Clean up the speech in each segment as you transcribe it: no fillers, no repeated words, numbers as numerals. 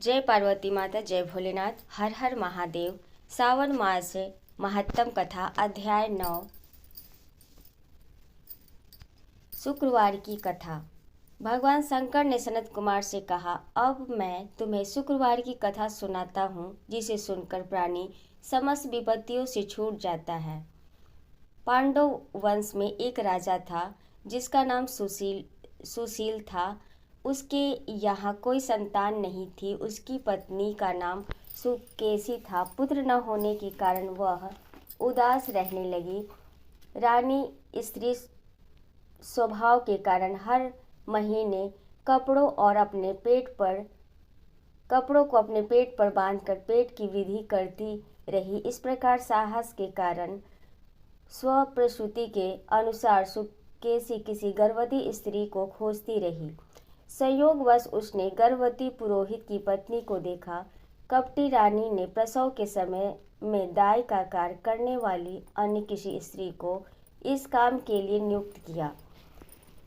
जय पार्वती माता, जय भोलेनाथ, हर हर महादेव। सावन मास महत्तम कथा अध्याय 9। शुक्रवार की कथा। भगवान शंकर ने सनत कुमार से कहा, अब मैं तुम्हें शुक्रवार की कथा सुनाता हूँ, जिसे सुनकर प्राणी समस्त विपत्तियों से छूट जाता है। पांडव वंश में एक राजा था जिसका नाम सुशील था। उसके यहाँ कोई संतान नहीं थी। उसकी पत्नी का नाम सुकेशी था। पुत्र न होने के कारण वह उदास रहने लगी। रानी स्त्री स्वभाव के कारण हर महीने कपड़ों को अपने पेट पर बांधकर पेट की विधि करती रही। इस प्रकार साहस के कारण स्वप्रसूति के अनुसार सुकेशी किसी गर्भवती स्त्री को खोजती रही। संयोगवश उसने गर्भवती पुरोहित की पत्नी को देखा। कपटी रानी ने प्रसव के समय में दाई का कार्य करने वाली अन्य किसी स्त्री को इस काम के लिए नियुक्त किया।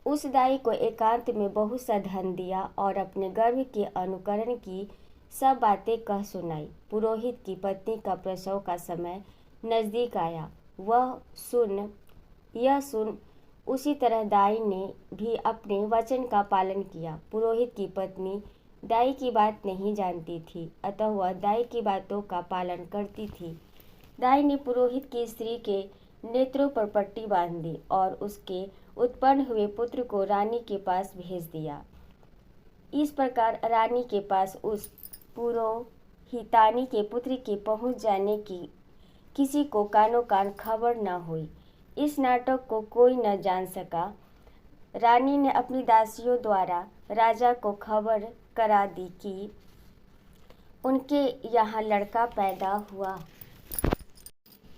उस दाई को एकांत में बहुत सा धन दिया और अपने गर्भ के अनुकरण की सब बातें कह सुनाई। पुरोहित की पत्नी का प्रसव का समय नजदीक आया। यह सुन उसी तरह दाई ने भी अपने वचन का पालन किया। पुरोहित की पत्नी दाई की बात नहीं जानती थी, अतः वह दाई की बातों का पालन करती थी। दाई ने पुरोहित की स्त्री के नेत्रों पर पट्टी बांध दी और उसके उत्पन्न हुए पुत्र को रानी के पास भेज दिया। इस प्रकार रानी के पास उस पुरोहितानी के पुत्र के पहुंच जाने की किसी को कानो कान खबर न हुई। इस नाटक को कोई न जान सका। रानी ने अपनी दासियों द्वारा राजा को खबर करा दी कि उनके यहाँ लड़का पैदा हुआ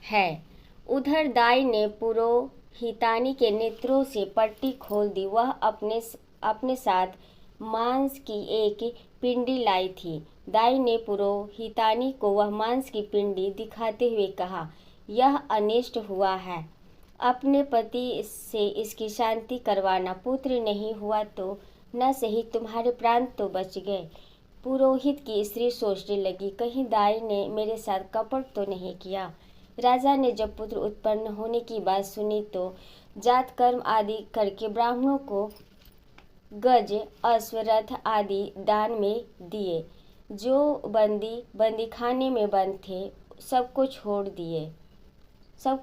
है। उधर दाई ने पुरोहितानी के नेत्रों से पट्टी खोल दी। वह अपने साथ मांस की एक पिंडी लाई थी। दाई ने पुरोहितानी को वह मांस की पिंडी दिखाते हुए कहा, यह अनिष्ट हुआ है। अपने पति से इसकी शांति करवाना। पुत्र नहीं हुआ तो न सही, तुम्हारे प्राण तो बच गए। पुरोहित की स्त्री सोचने लगी, कहीं दाई ने मेरे साथ कपट तो नहीं किया। राजा ने जब पुत्र उत्पन्न होने की बात सुनी तो जात कर्म आदि करके ब्राह्मणों को गज, अश्व, रथ आदि दान में दिए। जो बंदी खाने में बंद थे सबको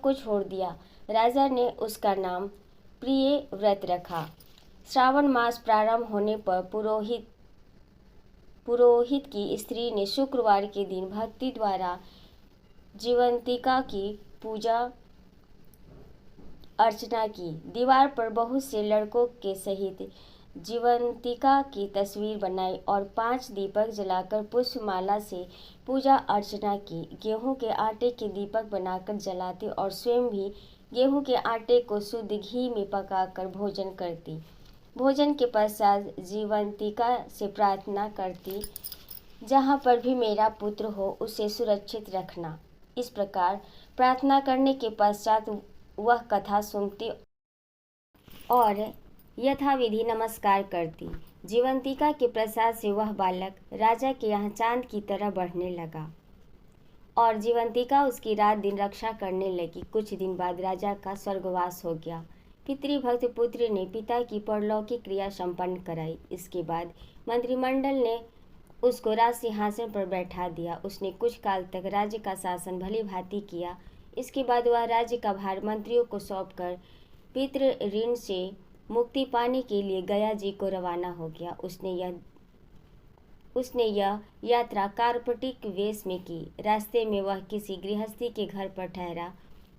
छोड़ दिया। राजा ने उसका नाम प्रिय व्रत रखा। श्रावण मास प्रारंभ होने पर पुरोहित की स्त्री ने शुक्रवार के दिन भक्ति द्वारा जीवंतिका की पूजा अर्चना की। दीवार पर बहुत से लड़कों के सहित जीवंतिका की तस्वीर बनाई और 5 दीपक जलाकर पुष्पमाला से पूजा अर्चना की। गेहूं के आटे के दीपक बनाकर जलाती और स्वयं भी गेहूं के आटे को शुद्ध घी में पकाकर भोजन करती। भोजन के पश्चात जीवंतिका से प्रार्थना करती, जहाँ पर भी मेरा पुत्र हो उसे सुरक्षित रखना। इस प्रकार प्रार्थना करने के पश्चात वह कथा सुनती और यथाविधि नमस्कार करती। जीवंतिका के प्रसाद से वह बालक राजा के यहाँ चांद की तरह बढ़ने लगा और जीवंतिका उसकी रात दिन रक्षा करने लगी। कुछ दिन बाद राजा का स्वर्गवास हो गया। पितृभक्त पुत्र ने पिता की परलौकिक क्रिया संपन्न कराई। इसके बाद मंत्रिमंडल ने उसको राज सिंहासन पर बैठा दिया। उसने कुछ काल तक राज्य का शासन भली भांति किया। इसके बाद वह राज्य का भार मंत्रियों को सौंपकर पितृ ऋण से मुक्ति पाने के लिए गया जी को रवाना हो गया। उसने यह यात्रा कार्पटिक वेश में की। रास्ते में वह किसी गृहस्थी के घर पर ठहरा।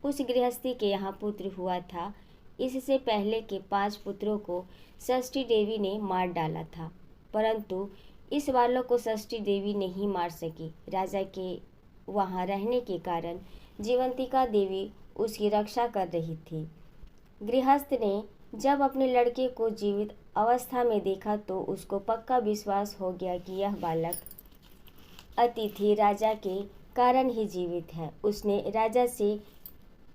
उस गृहस्थी के यहाँ पुत्र हुआ था। इससे पहले के 5 पुत्रों को षष्ठी देवी ने मार डाला था, परंतु इस बालक को षष्ठी देवी नहीं मार सकी। राजा के वहाँ रहने के कारण जीवंतिका देवी उसकी रक्षा कर रही थी। गृहस्थ ने जब अपने लड़के को जीवित अवस्था में देखा तो उसको पक्का विश्वास हो गया कि यह बालक अतिथि राजा के कारण ही जीवित है। उसने राजा से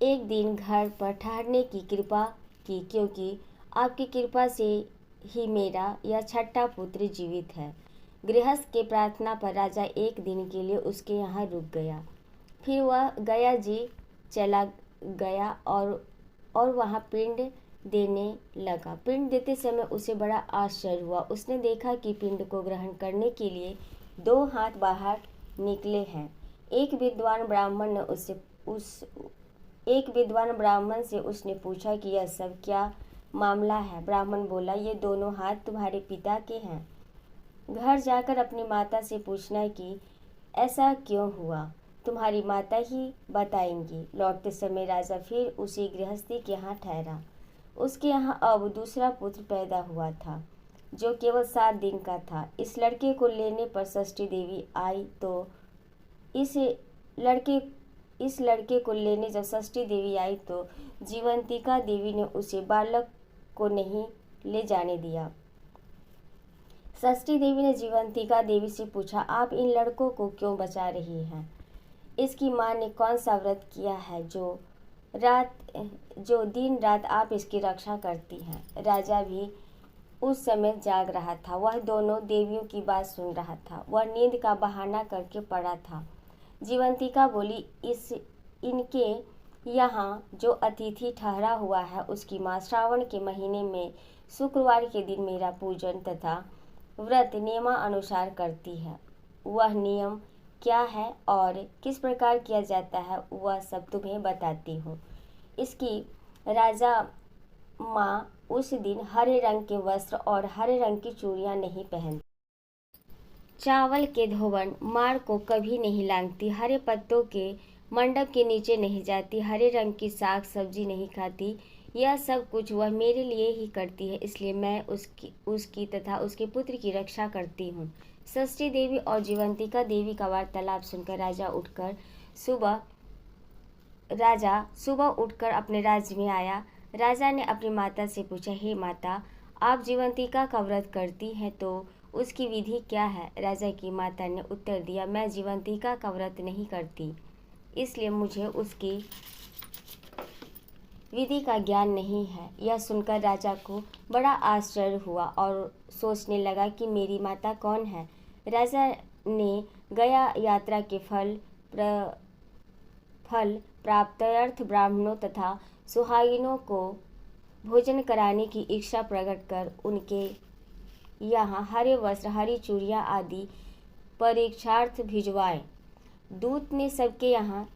एक दिन घर पर ठहरने की कृपा की, क्योंकि आपकी कृपा से ही मेरा यह 6ठा पुत्र जीवित है। गृहस्थ के प्रार्थना पर राजा एक दिन के लिए उसके यहाँ रुक गया। फिर वह गया जी चला गया और वहाँ पिंड देने लगा। पिंड देते समय उसे बड़ा आश्चर्य हुआ। उसने देखा कि पिंड को ग्रहण करने के लिए 2 हाथ बाहर निकले हैं। एक विद्वान ब्राह्मण से उसने पूछा कि यह सब क्या मामला है। ब्राह्मण बोला, ये दोनों हाथ तुम्हारे पिता के हैं। घर जाकर अपनी माता से पूछना कि ऐसा क्यों हुआ, तुम्हारी माता ही बताएंगी। लौटते समय राजा फिर उसी गृहस्थी के यहाँ ठहरा। उसके यहाँ अब दूसरा पुत्र पैदा हुआ था जो केवल 7 दिन का था। इस लड़के को लेने पर षष्ठी देवी आई तो इस लड़के को लेने जब षष्ठी देवी आई तो जीवंतिका देवी ने उसे बालक को नहीं ले जाने दिया। षष्ठी देवी ने जीवंतिका देवी से पूछा, आप इन लड़कों को क्यों बचा रही हैं? इसकी माँ ने कौन सा व्रत किया है जो दिन रात आप इसकी रक्षा करती हैं? राजा भी उस समय जाग रहा था। वह दोनों देवियों की बात सुन रहा था। वह नींद का बहाना करके पड़ा था। जीवंतिका बोली, इनके यहाँ जो अतिथि ठहरा हुआ है उसकी माँ श्रावण के महीने में शुक्रवार के दिन मेरा पूजन तथा व्रत नियमानुसार करती है। वह नियम क्या है और किस प्रकार किया जाता है वह सब तुम्हें बताती हूँ। इसकी राजा माँ उस दिन हरे रंग के वस्त्र और हरे रंग की चूड़ियाँ नहीं पहनती, चावल के धोवन मार को कभी नहीं लांघती, हरे पत्तों के मंडप के नीचे नहीं जाती, हरे रंग की साग सब्जी नहीं खाती। यह सब कुछ वह मेरे लिए ही करती है, इसलिए मैं उसकी तथा उसके पुत्र की रक्षा करती हूँ। षष्ठी देवी और जीवंतिका देवी का वार्तालाप सुनकर राजा सुबह उठकर अपने राज्य में आया। राजा ने अपनी माता से पूछा, हे माता, आप जीवंतिका का व्रत करती हैं तो उसकी विधि क्या है? राजा की माता ने उत्तर दिया, मैं जीवंतिका का व्रत नहीं करती, इसलिए मुझे उसकी विधि का ज्ञान नहीं है। यह सुनकर राजा को बड़ा आश्चर्य हुआ और सोचने लगा कि मेरी माता कौन है। राजा ने गया यात्रा के फल प्राप्त्यर्थ ब्राह्मणों तथा सुहागिनों को भोजन कराने की इच्छा प्रकट कर उनके यहाँ हरे वस्त्र, हरी चूड़ियाँ आदि परीक्षार्थ भिजवाए। दूत ने सबके यहाँ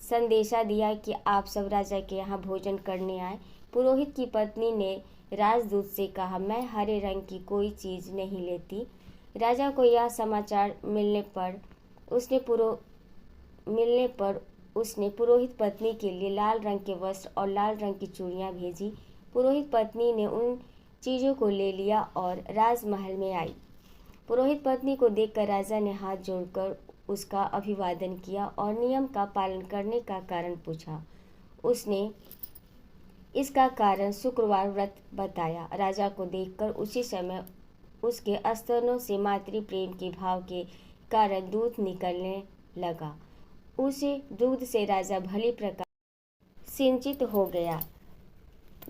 संदेशा दिया कि आप सब राजा के यहाँ भोजन करने आए। पुरोहित की पत्नी ने राजदूत से कहा, मैं हरे रंग की कोई चीज़ नहीं लेती। राजा को यह समाचार मिलने पर उसने पुरोहित पत्नी के लिए लाल रंग के वस्त्र और लाल रंग की चूड़ियाँ भेजी। पुरोहित पत्नी ने उन चीज़ों को ले लिया और राजमहल में आई। पुरोहित पत्नी को देखकर राजा ने हाथ जोड़कर उसका अभिवादन किया और नियम का पालन करने का कारण पूछा। उसने इसका कारण शुक्रवार व्रत बताया। राजा को देखकर उसी समय उसके स्तनों से मातृ प्रेम के भाव के कारण दूध निकलने लगा। उसे दूध से राजा भली प्रकार सिंचित हो गया।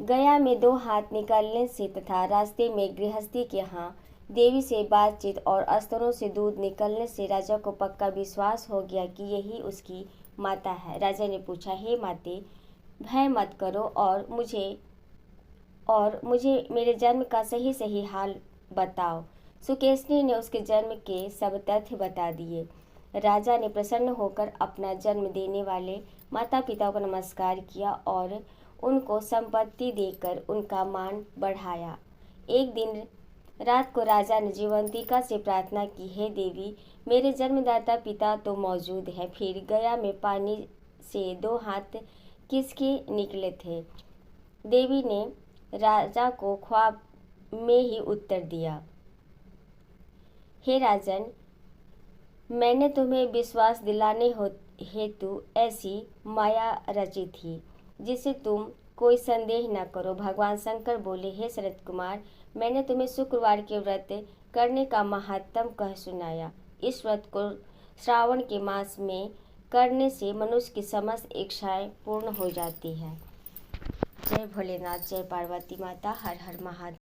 गया में 2 हाथ निकलने से तथा रास्ते में गृहस्थी के यहाँ देवी से बातचीत और स्तनों से दूध निकलने से राजा को पक्का विश्वास हो गया कि यही उसकी माता है। राजा ने पूछा, हे माते, भय मत करो और मुझे मेरे जन्म का सही हाल बताओ। सुकेशनी ने उसके जन्म के सब तथ्य बता दिए। राजा ने प्रसन्न होकर अपना जन्म देने वाले माता पिता को नमस्कार किया और उनको संपत्ति देकर उनका मान बढ़ाया। एक दिन रात को राजा ने जीवंतिका से प्रार्थना की, हे देवी, मेरे जन्मदाता पिता तो मौजूद हैं, फिर गया में पानी से 2 हाथ किसके निकले थे? देवी ने राजा को ख्वाब में ही उत्तर दिया, हे राजन, मैंने तुम्हें विश्वास दिलाने हेतु ऐसी माया रची थी जिसे तुम कोई संदेह न करो। भगवान शंकर बोले, हे शरद कुमार, मैंने तुम्हें शुक्रवार के व्रत करने का महात्म कह सुनाया। इस व्रत को श्रावण के मास में करने से मनुष्य की समस्त इच्छाएं पूर्ण हो जाती है। जय भोलेनाथ, जय पार्वती माता, हर हर महादेव।